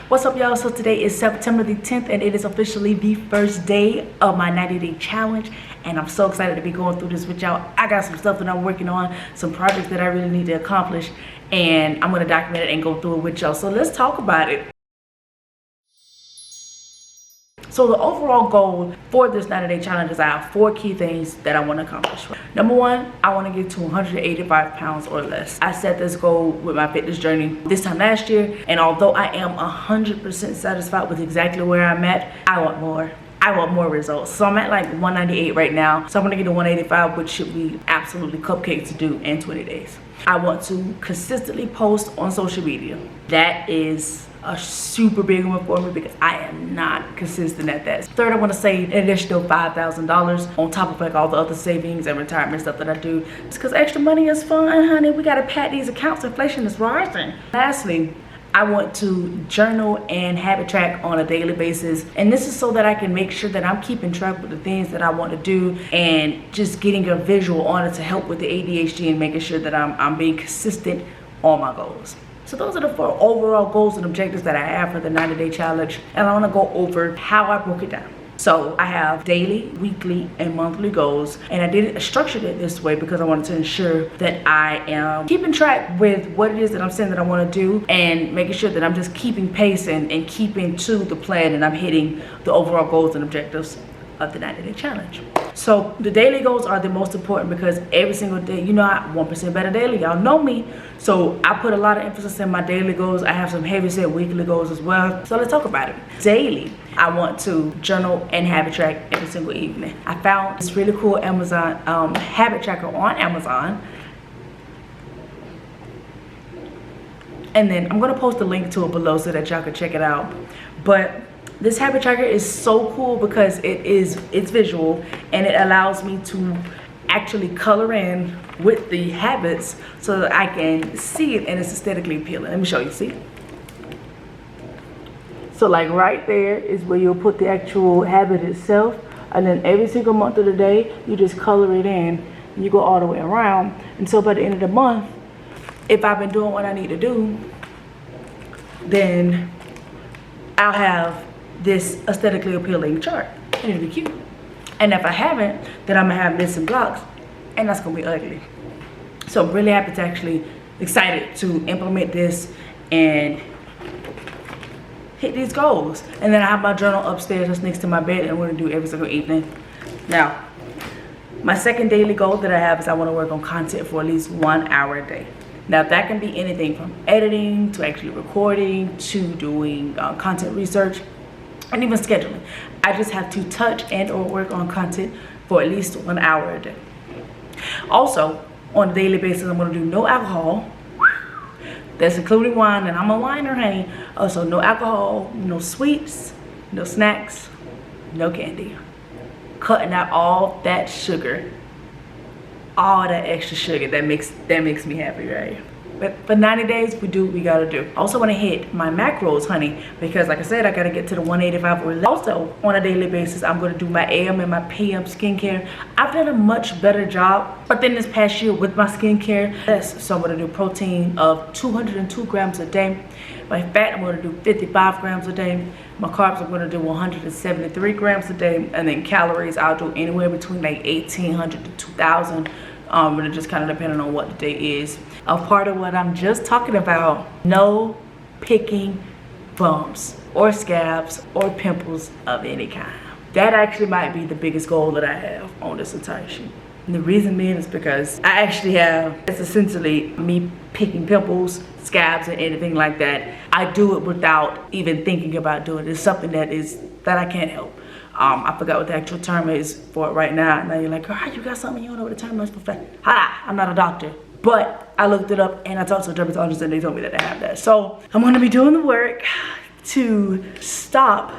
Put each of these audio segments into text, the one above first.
What's up, y'all? So today is September the 10th and it is officially the first day of my 90-day challenge, and I'm so excited to be going through this with y'all. I got some stuff that I'm working on, some projects that I really need to accomplish, and I'm gonna document it and go through it with y'all. So let's talk about it. So the overall goal for this 90-day challenge is I have 4 key things that I want to accomplish. Number 1, I want to get to 185 pounds or less. I set this goal with my fitness journey this time last year, and although I am 100% satisfied with exactly where I'm at, I want more. I want more results. So I'm at like 198 right now. So I'm gonna get to 185, which should be absolutely cupcakes to do in 20 days. I want to consistently post on social media. That is a super big one for me because I am not consistent at that. Third, I want to save an additional $5,000 on top of like all the other savings and retirement stuff that I do. It's because extra money is fun, honey. We gotta pad these accounts. Inflation is rising. Lastly, I want to journal and habit track on a daily basis, and this is so that I can make sure that I'm keeping track with the things that I want to do and just getting a visual on it to help with the ADHD and making sure that I'm being consistent on my goals. So those are the 4 overall goals and objectives that I have for the 90-day challenge, and I want to go over how I broke it down. So I have daily, weekly, and monthly goals, and I structured it this way because I wanted to ensure that I am keeping track with what it is that I'm saying that I want to do, and making sure that I'm just keeping pace and keeping to the plan, and I'm hitting the overall goals and objectives of the 90-day challenge. So the daily goals are the most important because every single day, you know, I 1% better daily, y'all know me. So I put a lot of emphasis in my daily goals. I have some heavy set weekly goals as well. So let's talk about it. Daily, I want to journal and habit track every single evening. I found this really cool Amazon habit tracker on Amazon. And then I'm gonna post a link to it below so that y'all can check it out. But this habit tracker is so cool because it's visual, and it allows me to actually color in with the habits so that I can see it and it's aesthetically appealing. Let me show you, see? So like right there is where you'll put the actual habit itself, and then every single month of the day, you just color it in and you go all the way around. And so by the end of the month, if I've been doing what I need to do, then I'll have this aesthetically appealing chart, and it'll be cute. And if I haven't, then I'm gonna have missing blocks, and that's gonna be ugly. So I'm really happy to excited to implement this and hit these goals. And then I have my journal upstairs that's next to my bed, and I'm gonna do every single evening. Now, my second daily goal that I have is I wanna work on content for at least 1 hour a day. Now that can be anything from editing to actually recording to doing content research and even scheduling. I just have to touch and or work on content for at least 1 hour a day. Also, on a daily basis, I'm gonna do no alcohol. That's including wine, and I'm a winer, honey. Also, no alcohol, no sweets, no snacks, no candy. Cutting out all that sugar, all that extra sugar that makes me happy, right? But for 90 days, we do what we gotta do. I also wanna hit my macros, honey, because like I said, I gotta get to the 185 or less. Also, on a daily basis, I'm gonna do my AM and my PM skincare. I've done a much better job within this past year with my skincare. So I'm gonna do protein of 202 grams a day. My fat, I'm gonna do 55 grams a day. My carbs, I'm gonna do 173 grams a day. And then calories, I'll do anywhere between like 1,800 to 2,000. But it just kind of depending on what the day is. A part of what I'm just talking about, no picking bumps or scabs or pimples of any kind. That actually might be the biggest goal that I have on this entire sheet. And the reason being is because I actually have, it's essentially me picking pimples, scabs, and anything like that. I do it without even thinking about doing it. It's something that I can't help. I forgot what the actual term is for it right now. Now you're like, girl, you got something, you don't know what the term is for? I'm not a doctor. But I looked it up and I talked to a dermatologist and they told me that I have that. So I'm gonna be doing the work to stop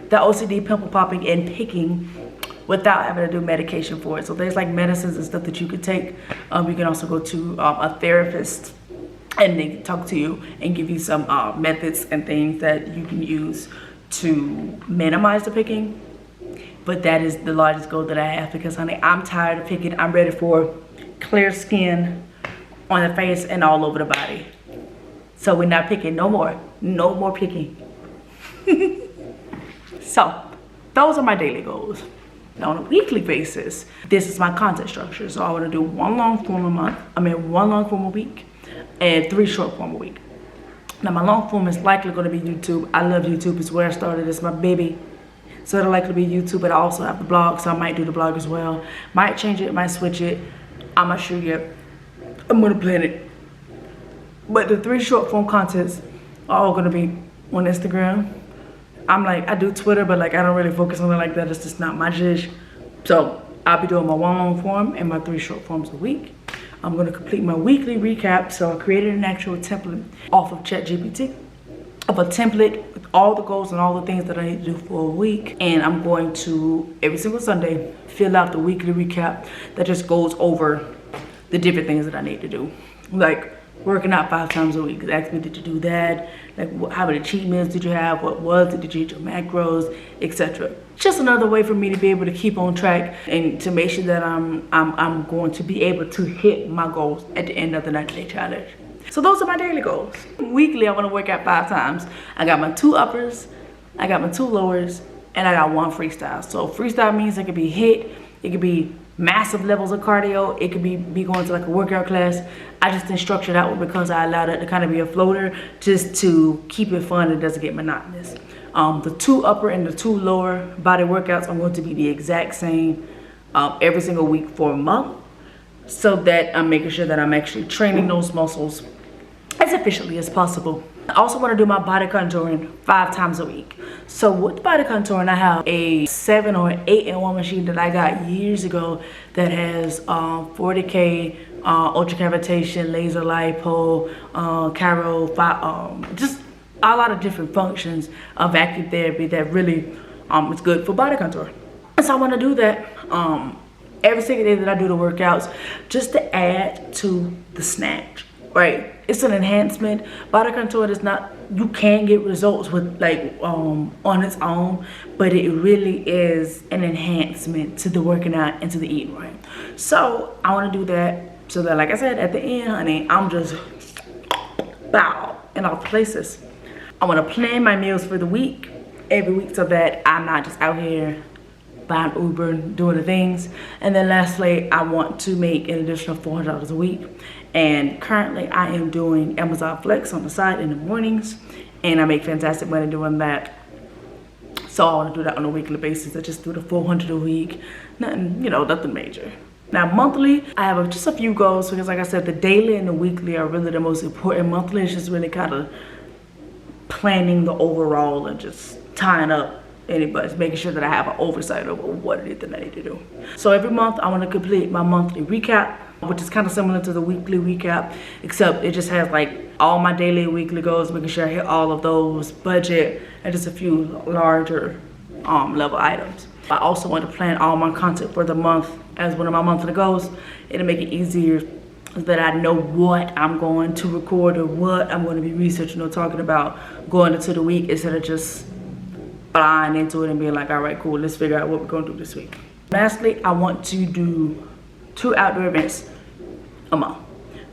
the OCD pimple popping and picking without having to do medication for it. So there's like medicines and stuff that you could take. You can also go to a therapist and they can talk to you and give you some methods and things that you can use to minimize the picking. But that is the largest goal that I have because, honey, I'm tired of picking. I'm ready for clear skin on the face and all over the body. So we're not picking no more. No more picking. So those are my daily goals. Now on a weekly basis, this is my content structure. So I want to do 1 long form a month, 1 long form a week, and 3 short form a week. Now my long form is likely going to be YouTube. I love YouTube. It's where I started. It's my baby. So it'll likely be YouTube, but I also have the blog, so I might do the blog as well. Might change it, might switch it. I'm not sure yet. I'm gonna plan it. But the 3 short form contents are all gonna be on Instagram. I do Twitter, but like I don't really focus on it like that. It's just not my dish. So I'll be doing my 1 long form and my 3 short forms a week. I'm gonna complete my weekly recap. So I created an actual template off of ChatGPT of a template with all the goals and all the things that I need to do for a week. And I'm going to, every single Sunday, fill out the weekly recap that just goes over the different things that I need to do. Like working out 5 times a week. Ask me, did you do that? Like how many cheat meals did you have? What was it? Did you eat your macros, etc. Just another way for me to be able to keep on track and to make sure that I'm going to be able to hit my goals at the end of the 90-day challenge. So those are my daily goals. Weekly, I want to work out 5 times. I got my 2 uppers, I got my 2 lowers, and I got 1 freestyle. So freestyle means it could be HIIT, it could be massive levels of cardio, it could be going to like a workout class. I just didn't structure that one because I allowed it to kind of be a floater just to keep it fun and doesn't get monotonous. The 2 upper and the 2 lower body workouts are going to be the exact same every single week for a month, so that I'm making sure that I'm actually training those muscles as efficiently as possible. I also want to do my body contouring 5 times a week. So with body contouring, I have a 7 or 8-in-1 machine that I got years ago that has 40K, ultracavitation, laser lipo, chiro, just a lot of different functions of vacuum therapy that really is good for body contour. And so I want to do that every single day that I do the workouts, just to add to the snatch, right? It's an enhancement. Body contour is not, you can get results with like on its own, but it really is an enhancement to the working out and to the eating right. So I want to do that so that, like I said, at the end, honey, I'm just bow in all places. I want to plan my meals for the week every week so that I'm not just out here buying Uber, doing the things. And then lastly, I want to make an additional $400 a week. And currently I am doing Amazon Flex on the side in the mornings, and I make fantastic money doing that. So I want to do that on a weekly basis. I just do the $400 a week, nothing, nothing major. Now monthly, I have just a few goals because like I said, the daily and the weekly are really the most important. Monthly is just really kind of planning the overall and just tying up anybody's, making sure that I have an oversight over what it is that I need to do. So every month I want to complete my monthly recap, which is kind of similar to the weekly recap, except it just has like all my daily and weekly goals, making sure I hit all of those, budget, and just a few larger level items. I also want to plan all my content for the month as one of my monthly goals. It'll make it easier so that I know what I'm going to record or what I'm going to be researching or talking about going into the week, instead of just flying into it and being like, all right, cool, let's figure out what we're going to do this week. Lastly, I want to do 2 outdoor events a month.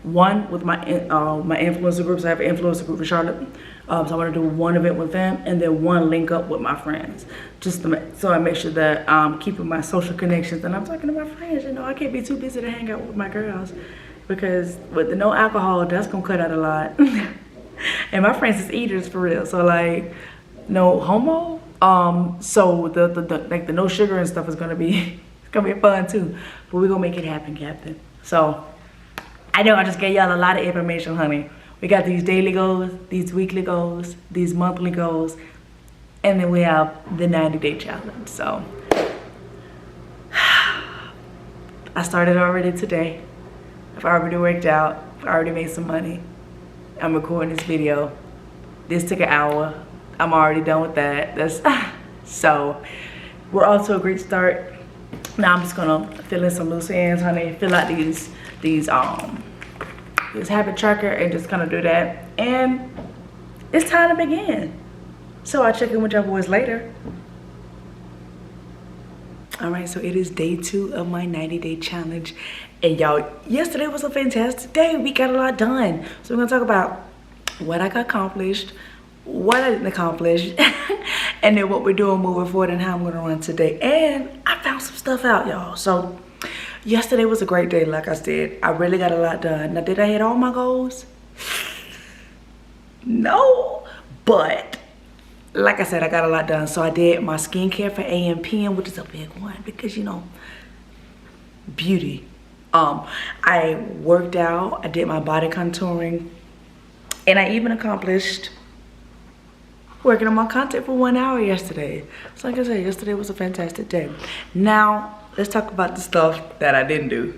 One with my influencer groups. I have an influencer group in Charlotte. So I want to do 1 event with them, and then 1 link up with my friends. Just so I make sure that I'm keeping my social connections and I'm talking to my friends. I can't be too busy to hang out with my girls, because with the no alcohol, that's going to cut out a lot. And my friends is eaters for real. So like, no homo. So the no sugar and stuff is gonna be, it's gonna be fun too. But we're gonna make it happen, Captain. So I know I just gave y'all a lot of information, honey. We got these daily goals, these weekly goals, these monthly goals, and then we have the 90-day challenge. So I started already today. I've already worked out. I've already made some money. I'm recording this video. This took an hour. I'm already done with that. That's so we're off to a great start. Now I'm just gonna fill in some loose ends, honey. Fill out these habit tracker and just kind of do that. And it's time to begin. So I'll check in with y'all boys later. All right, so it is day 2 of my 90-day challenge. And y'all, yesterday was a fantastic day. We got a lot done. So we're gonna talk about what I got accomplished, what I didn't accomplish, and then what we're doing moving forward and how I'm gonna run today. And I found some stuff out, y'all. So yesterday was a great day. Like I said, I really got a lot done. Now, did I hit all my goals? No, but like I said, I got a lot done. So I did my skincare for AM PM, which is a big one because, you know, beauty. I worked out, I did my body contouring, and I even accomplished working on my content for 1 hour yesterday. So like I said, yesterday was a fantastic day. Now, let's talk about the stuff that I didn't do.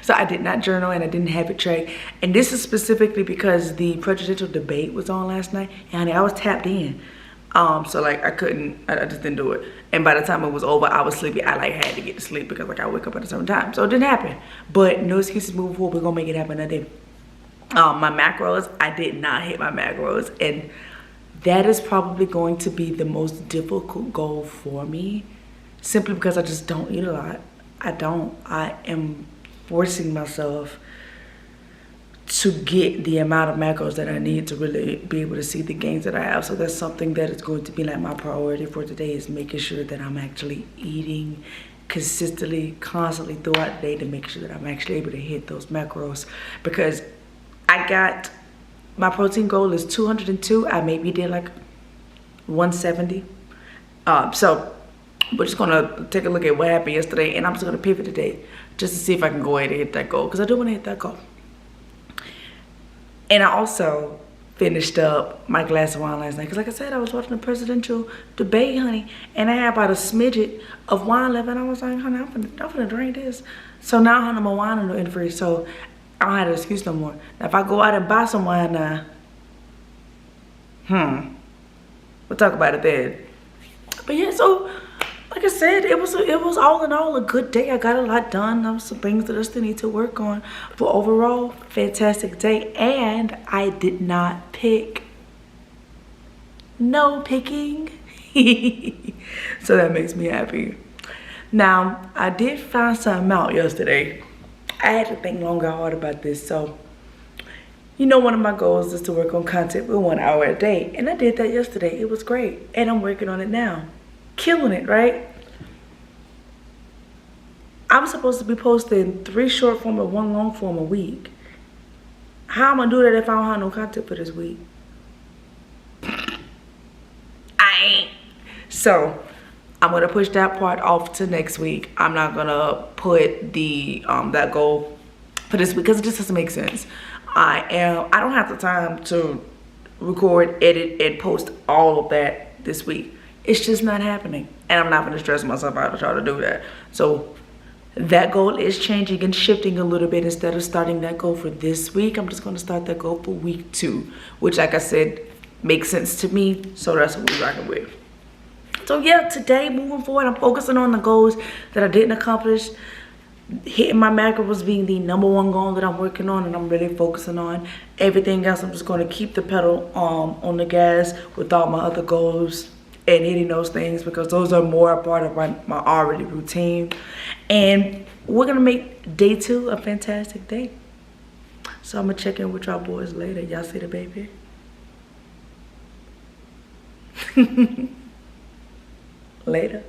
So I did not journal and I didn't habit track. And this is specifically because the presidential debate was on last night. And honey, I was tapped in. So like I just didn't do it. And by the time it was over, I was sleepy. I like had to get to sleep because like I wake up at a certain time. So it didn't happen. But no excuses moving forward. We're gonna make it happen that day. My macros, I did not hit my macros. And that is probably going to be the most difficult goal for me. Simply because I just don't eat a lot. I am forcing myself to get the amount of macros that I need to really be able to see the gains that I have. So that's something that is going to be like my priority for today, is making sure that I'm actually eating consistently, constantly throughout the day to make sure that I'm actually able to hit those macros. Because I got, my protein goal is 202. I maybe did like 170. So we're just gonna take a look at what happened yesterday, and I'm just gonna pivot today just to see if I can go ahead and hit that goal, because I do want to hit that goal. And I also finished up my glass of wine last night, because like I said, I was watching the presidential debate, honey, and I had about a smidget of wine left, and I was like, honey, I'm gonna drink this. So now, honey, my wine in the fridge, so I don't have an excuse no more. Now, if I go out and buy some wine now, we'll talk about it then. But yeah, so like I said, it was all in all a good day. I got a lot done. There was some things that I still need to work on. But overall, fantastic day. And I did not pick. No picking. So that makes me happy. Now, I did find something out yesterday. I had to think long and hard about this. So, you know, one of my goals is to work on content for 1 hour a day. And I did that yesterday. It was great. And I'm working on it now. Killing it, right? I'm supposed to be posting 3 short form and 1 long form a week. How am I gonna do that if I don't have no content for this week? I ain't. So I'm gonna push that part off to next week. I'm not gonna put the that goal for this week because it just doesn't make sense. I don't have the time to record, edit, and post all of that this week. It's just not happening, and I'm not gonna stress myself out to try to do that. So that goal is changing and shifting a little bit. Instead of starting that goal for this week, I'm just gonna start that goal for week 2, which, like I said, makes sense to me. So that's what we're rocking with. So yeah, today, moving forward, I'm focusing on the goals that I didn't accomplish. Hitting my macros being the #1 goal that I'm working on, and I'm really focusing on. Everything else, I'm just gonna keep the pedal on the gas with all my other goals and hitting those things, because those are more a part of my already routine. And we're gonna make day 2 a fantastic day. So I'm gonna check in with y'all boys later. Y'all see the baby? Later.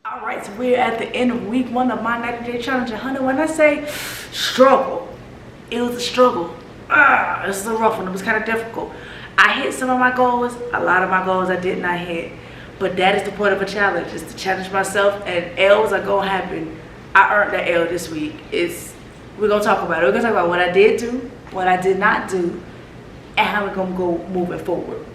Alright, so we're at the end of week 1 of my 90-day challenge. And honey, when I say struggle, it was a struggle. This is a rough one. It was kind of difficult. I hit some of my goals. A lot of my goals I did not hit. But that is the point of a challenge. It's to challenge myself, and L's are gonna happen. I earned that L this week. We're gonna talk about it. We're gonna talk about what I did do, what I did not do, and how we're gonna go moving forward.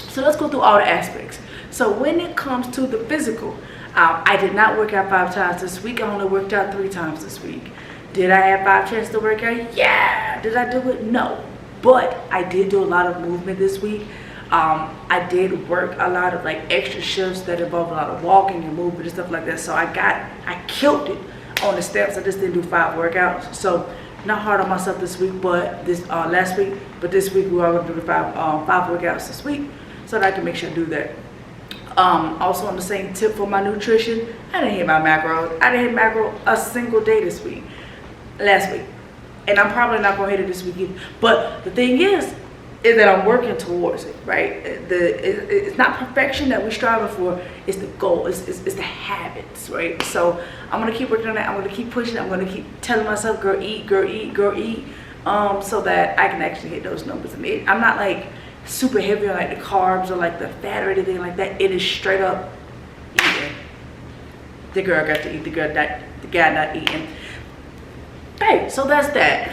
So let's go through all the aspects. So when it comes to the physical, I did not work out 5 times this week. I only worked out 3 times this week. Did I have 5 chances to work out? Yeah. Did I do it? No. But I did do a lot of movement this week. I did work a lot of like extra shifts that involve a lot of walking and movement and stuff like that. So I killed it on the steps. I just didn't do 5 workouts. So not hard on myself this week, but this last week. But this week we are going to do the 5 workouts this week, so that I can make sure I do that. Also on the same tip for my nutrition, I didn't hit my macros. I didn't hit macro a single day last week. And I'm probably not gonna hit it this week either. But the thing is that I'm working towards it, right? It's not perfection that we're striving for, it's the goal, it's the habits, right? So I'm gonna keep working on that. I'm gonna keep pushing, I'm gonna keep telling myself, girl, eat, girl, eat, girl, eat, so that I can actually hit those numbers. I'm not like super heavy on like the carbs or like the fat or anything like that. It is straight up eating. The girl got to eat, the guy not eating. Hey, so that's that.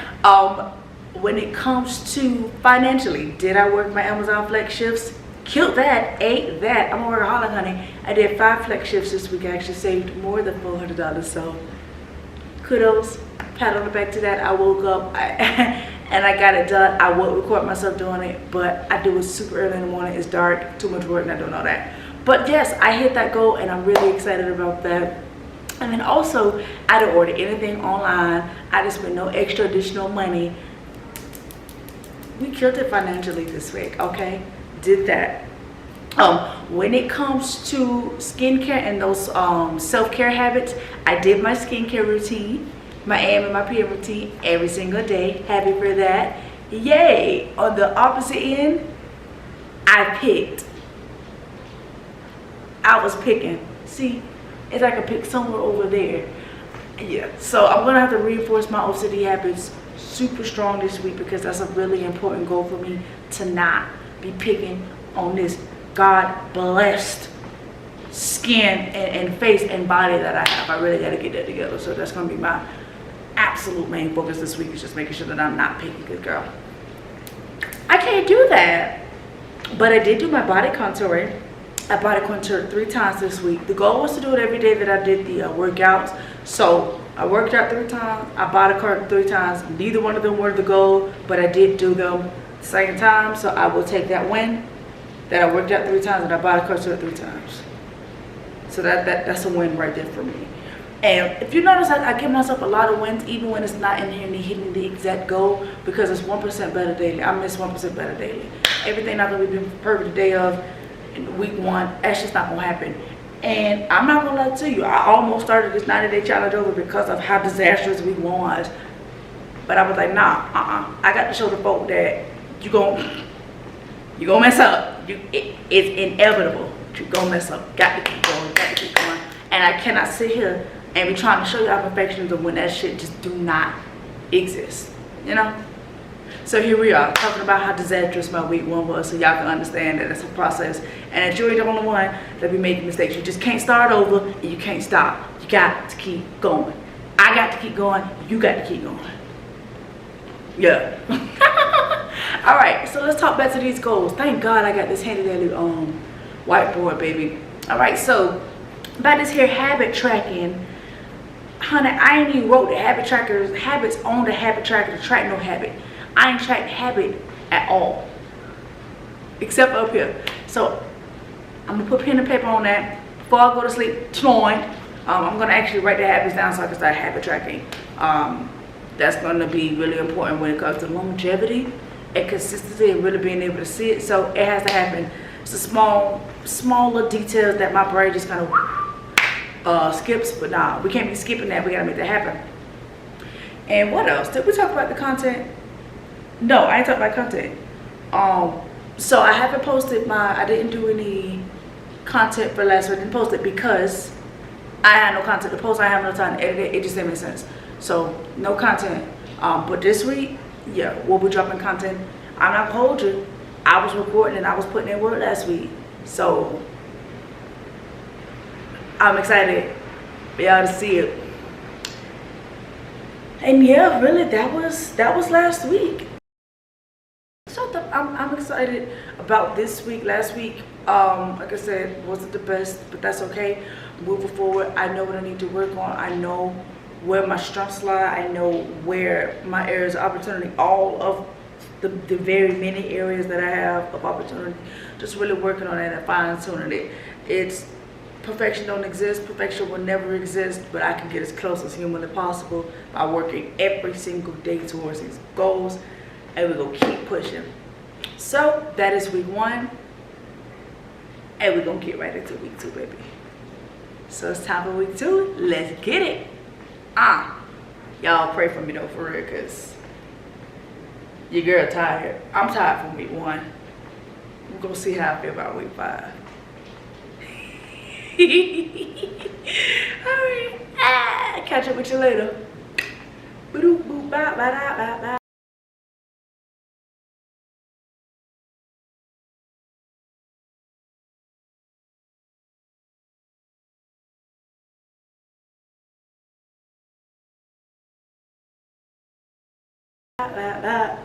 When it comes to financially, did I work my Amazon flex shifts? Killed that, ate that. I'm a workaholic, honey. I did 5 flex shifts this week. I actually saved more than $400. So kudos, pat on the back to that. I woke up and I got it done. I will record myself doing it, but I do it super early in the morning. It's dark, too much work, and I don't know that. But yes, I hit that goal, and I'm really excited about that. And then also, I didn't order anything online. I didn't spend no extra additional money. We killed it financially this week, okay? Did that. When it comes to skincare and those self-care habits, I did my skincare routine, my AM and my PM routine every single day. Happy for that. Yay! On the opposite end, I was picking. See, it's like I picked somewhere over there. Yeah, so I'm gonna have to reinforce my OCD habits super strong this week, because that's a really important goal for me, to not be picking on this God blessed skin and face and body that I have. I really got to get that together. So that's going to be my absolute main focus this week, is just making sure that I'm not picking. Good girl, I can't do that. But I did do my body contouring. I body contoured 3 times this week. The goal was to do it every day that I did the workouts. So I worked out 3 times, I body contoured 3 times. Neither one of them were the goal, but I did do them the second time. So I will take that win, that I worked out 3 times and I body contoured 3 times. So that's a win right there for me. And if you notice, I give myself a lot of wins, even when it's not in here and hitting the exact goal, because it's 1% better daily. I miss 1% better daily. Everything not gonna be perfect the day of in week 1. That's just not gonna happen. And I'm not gonna lie to you, I almost started this 90-day challenge over because of how disastrous week 1 was. But I was like, nah, I got to show the folk that you gonna mess up. It's inevitable. You gonna mess up. Got to keep going. Got to keep going. And I cannot sit here and be trying to show you our perfectionism when that shit just do not exist. You know? So here we are, talking about how disastrous my week 1 was, so y'all can understand that it's a process, and that you ain't the only one that be making mistakes. You just can't start over, and you can't stop. You got to keep going. I got to keep going. You got to keep going. Yeah. All right, so let's talk back to these goals. Thank God I got this handy dandy whiteboard, baby. All right, so about this here habit tracking, honey, I ain't even wrote the habits on the habit tracker to track no habit. I ain't tracked habit at all, except up here. So I'm gonna put pen and paper on that before I go to sleep tonight. I'm gonna actually write the habits down so I can start habit tracking. That's gonna be really important when it comes to longevity and consistency and really being able to see it. So it has to happen. It's the smaller details that my brain just kind of skips, but nah, we can't be skipping that. We gotta make that happen. And what else? Did we talk about the content? No, I ain't talking about content. So I haven't posted I didn't do any content for last week. I didn't post it because I had no content to post. I have no time to edit it. It just didn't make sense. So no content. But this week, yeah, we'll be dropping content. I'm not gonna hold you. I was recording and I was putting in work last week. So I'm excited for y'all to see it. And yeah, really, that was last week. So I'm excited about this week. Last week, like I said, wasn't the best, but that's okay. Moving forward, I know what I need to work on. I know where my strengths lie. I know where my areas of opportunity, all of the very many areas that I have of opportunity. Just really working on it and fine-tuning it. It's perfection don't exist. Perfection will never exist, but I can get as close as humanly possible by working every single day towards these goals, and we're gonna keep pushing. So that is week 1. And we're gonna get right into week 2, baby. So it's time for week 2. Let's get it. Y'all pray for me though, for real, cause your girl tired. I'm tired from week 1. We're gonna see how I feel about week 5. Alright. Catch up with you later. Boop, boop, bye, bye, bye, bye. Bye, bye, bye.